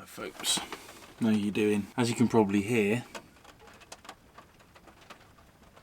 Right folks, how you doing? As you can probably hear,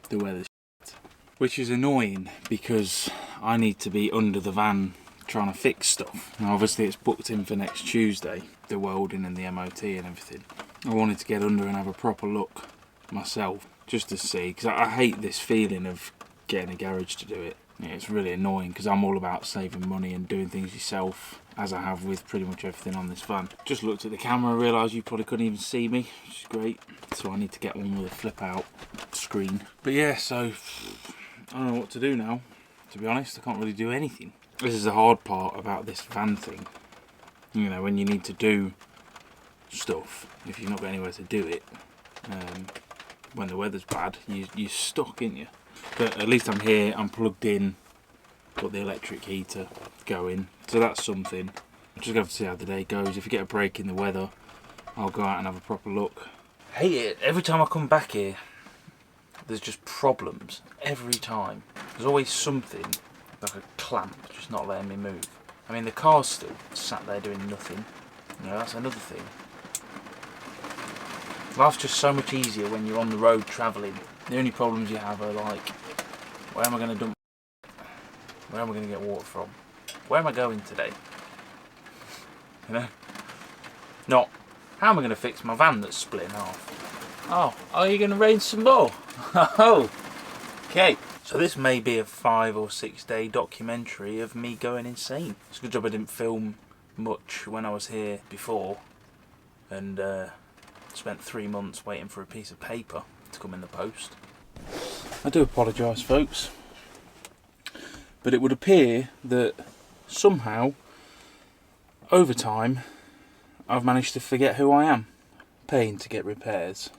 the weather's shit, which is annoying because I need to be under the van trying to fix stuff. Now obviously it's booked in for next Tuesday, the welding and the MOT and everything. I wanted to get under and have a proper look myself, just to see, because I hate this feeling of getting a garage to do it. Yeah, it's really annoying because I'm all about saving money and doing things yourself, as I have with pretty much everything on this van. Just looked at the camera and realised you probably couldn't even see me, which is great. So I need to get one with a flip out screen. But yeah, so I don't know what to do now, to be honest. I can't really do anything. This is the hard part about this van thing. You know, when you need to do stuff, if you've not got anywhere to do it, when the weather's bad, you're stuck, ain't you? But at least I'm here, I'm plugged in, got the electric heater going, so that's something. I'm just going to have to see how the day goes. If you get a break in the weather, I'll go out and have a proper look. I hate it. Every time I come back here, there's just problems. Every time. There's always something, like a clamp, just not letting me move. I mean, the car's still sat there doing nothing. You know, that's another thing. Life's just so much easier when you're on the road travelling. The only problems you have are like, where am I going to dump? Where am I going to get water from? Where am I going today? You know? Not, how am I going to fix my van that's split in half? Oh, are you going to rain some more? Oh, okay. So this may be a 5 or 6 day documentary of me going insane. It's a good job I didn't film much when I was here before, and spent 3 months waiting for a piece of paper to come in the post. I do apologise folks, but it would appear that somehow over time I've managed to forget who I am, paying to get repairs.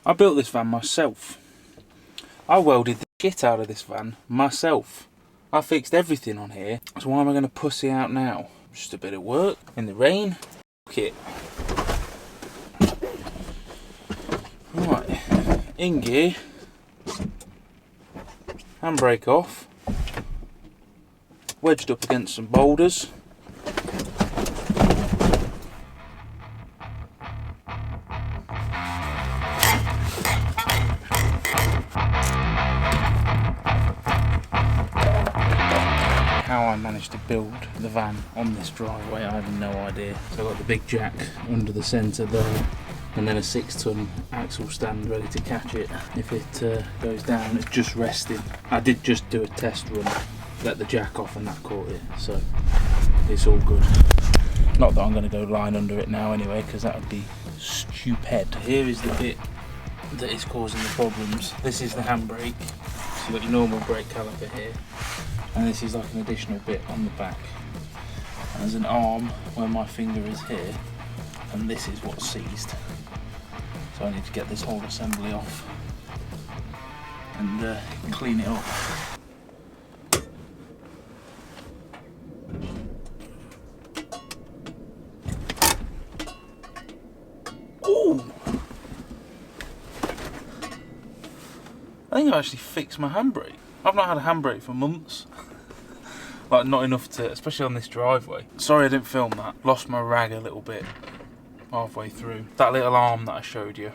I built this van myself. I welded the shit out of this van myself. I fixed everything on here, so why am I going to pussy out now? Just a bit of work in the rain. Fuck it. Right, in gear, handbrake off, wedged up against some boulders. How I managed to build the van on this driveway, I have no idea. So I've got the big jack under the centre there, and then a 6-ton axle stand ready to catch it if it goes down. It's just resting. I did just do a test run, let the jack off, and that caught it, so it's all good. Not that I'm going to go line under it now anyway, because that would be stupid. Here is the bit that is causing the problems. This is the handbrake. So you've got your normal brake caliper here, and this is like an additional bit on the back. And there's an arm where my finger is here, and this is what's seized. So I need to get this whole assembly off and clean it up. Ooh! I think I actually fixed my handbrake. I've not had a handbrake for months. Like, not enough to, especially on this driveway. Sorry I didn't film that. Lost my rag a little bit halfway through. That little arm that I showed you,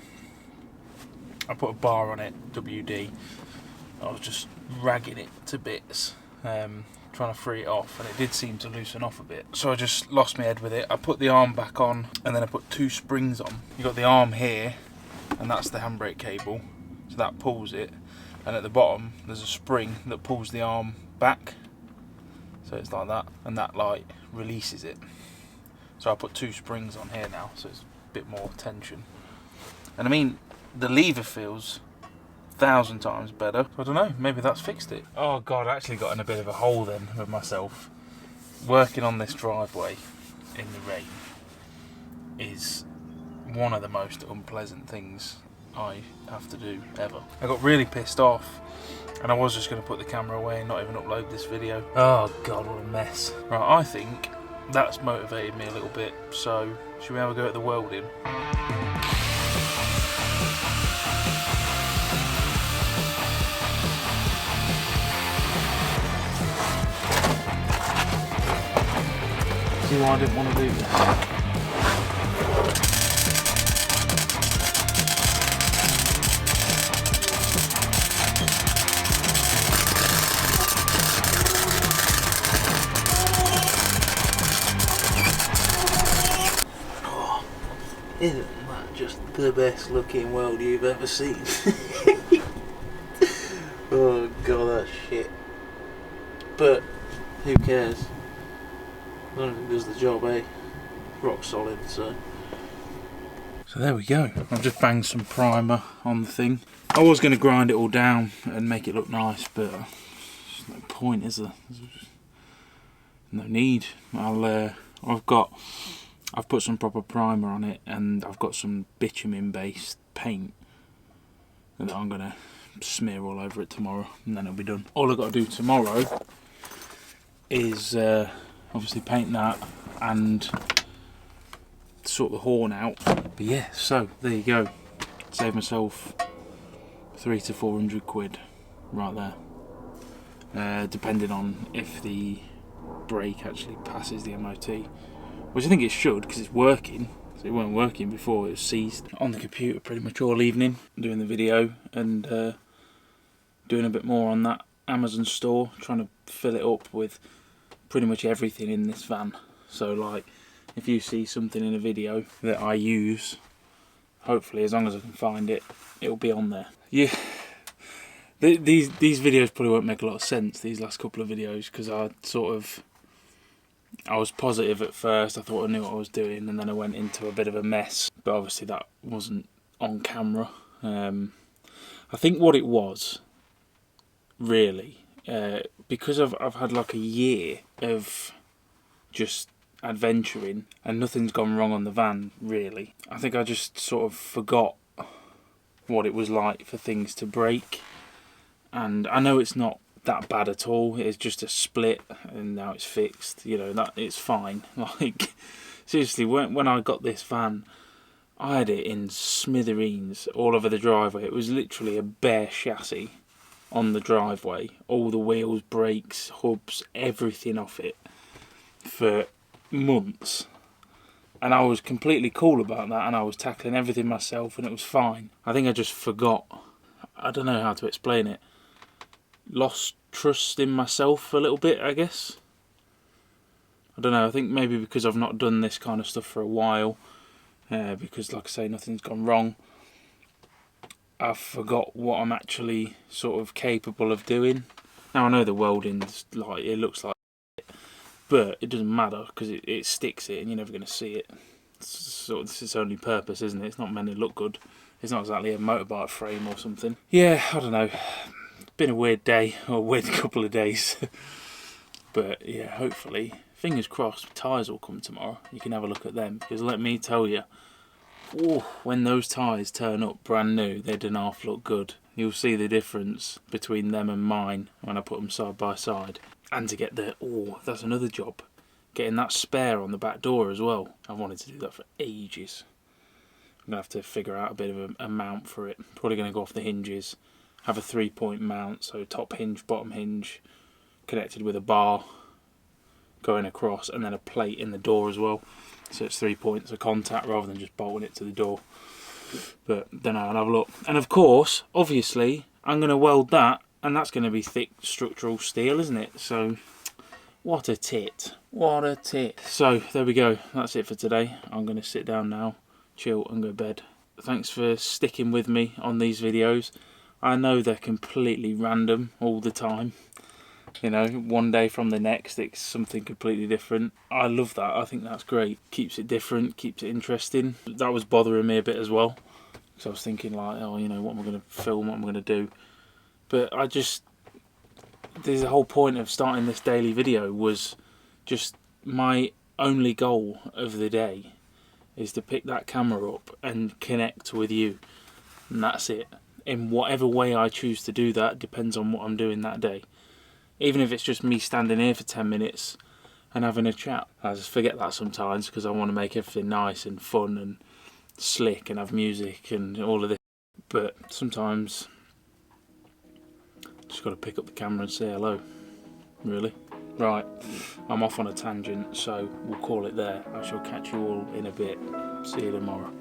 I put a bar on it, WD. I was just ragging it to bits, trying to free it off, and it did seem to loosen off a bit. So I just lost my head with it. I put the arm back on, and then I put 2 springs on. You got the arm here, and that's the handbrake cable, so that pulls it. And at the bottom, there's a spring that pulls the arm back. So it's like that, and that like releases it. So I put 2 springs on here now, so it's a bit more tension. And I mean, the lever feels 1,000 times better. I don't know, maybe that's fixed it. Oh God, I actually got in a bit of a hole then with myself. Working on this driveway in the rain is one of the most unpleasant things I have to do ever. I got really pissed off, and I was just going to put the camera away and not even upload this video. Oh God, what a mess. Right, I think that's motivated me a little bit, so should we have a go at the welding? See why I didn't want to do this? Isn't that just the best looking weld you've ever seen? Oh god, that's shit. But who cares? As long as it does the job, eh? Rock solid, so. So there we go. I've just banged some primer on the thing. I was going to grind it all down and make it look nice, but there's no point, is there? There's no need. I've put some proper primer on it, and I've got some bitumen based paint that I'm going to smear all over it tomorrow, and then it'll be done. All I've got to do tomorrow is obviously paint that and sort the horn out. But yeah, so there you go. Save myself 300 to 400 quid right there, depending on if the brake actually passes the MOT, which I think it should, because it's working. So it weren't working before it was seized. On the computer pretty much all evening doing the video and doing a bit more on that Amazon store, trying to fill it up with pretty much everything in this van. So like, if you see something in a video that I use, hopefully as long as I can find it, it'll be on there. Yeah, these videos probably won't make a lot of sense, these last couple of videos, because I was positive at first. I thought I knew what I was doing, and then I went into a bit of a mess, but obviously that wasn't on camera. I think what it was really, because I've had like a year of just adventuring and nothing's gone wrong on the van really. I think I just sort of forgot what it was like for things to break, and I know it's not that bad at all. It's just a split and now it's fixed, you know, that it's fine. Like seriously, when I got this van, I had it in smithereens all over the driveway. It was literally a bare chassis on the driveway, all the wheels, brakes, hubs, everything off it for months, and I was completely cool about that, and I was tackling everything myself and it was fine. I think I just forgot, I don't know how to explain it, lost trust in myself a little bit, I guess. I don't know, I think maybe because I've not done this kind of stuff for a while, because like I say, nothing's gone wrong, I forgot what I'm actually sort of capable of doing. Now I know the welding's like, it looks like it, but it doesn't matter because it sticks it and you're never going to see it. So this is its only purpose, isn't it? It's not meant to look good. It's not exactly a motorbike frame or something. Yeah, I don't know. It's been a weird day, or a weird couple of days. But yeah, hopefully, fingers crossed, tyres will come tomorrow. You can have a look at them, because let me tell you, ooh, when those tyres turn up brand new, they do not look good. You'll see the difference between them and mine when I put them side by side. And to get the, oh, that's another job, getting that spare on the back door as well. I've wanted to do that for ages. I'm going to have to figure out a bit of a mount for it. Probably going to go off the hinges, have a 3-point mount, so top hinge, bottom hinge, connected with a bar going across, and then a plate in the door as well. So it's 3 points of contact rather than just bolting it to the door. But then I'll have a look. And of course, obviously, I'm going to weld that, and that's going to be thick structural steel, isn't it? So what a tit. What a tit. So there we go. That's it for today. I'm going to sit down now, chill and go to bed. Thanks for sticking with me on these videos. I know they're completely random all the time. You know, one day from the next it's something completely different. I love that. I think that's great. Keeps it different, keeps it interesting. That was bothering me a bit as well, because I was thinking like, oh, you know, what am I going to film, what am I going to do? But I just, there's the whole point of starting this daily video was just my only goal of the day is to pick that camera up and connect with you, and that's it. In whatever way I choose to do that depends on what I'm doing that day. Even if it's just me standing here for 10 minutes and having a chat. I just forget that sometimes because I want to make everything nice and fun and slick and have music and all of this. But sometimes just got to pick up the camera and say hello, really. Right, I'm off on a tangent, so we'll call it there. I shall catch you all in a bit. See you tomorrow.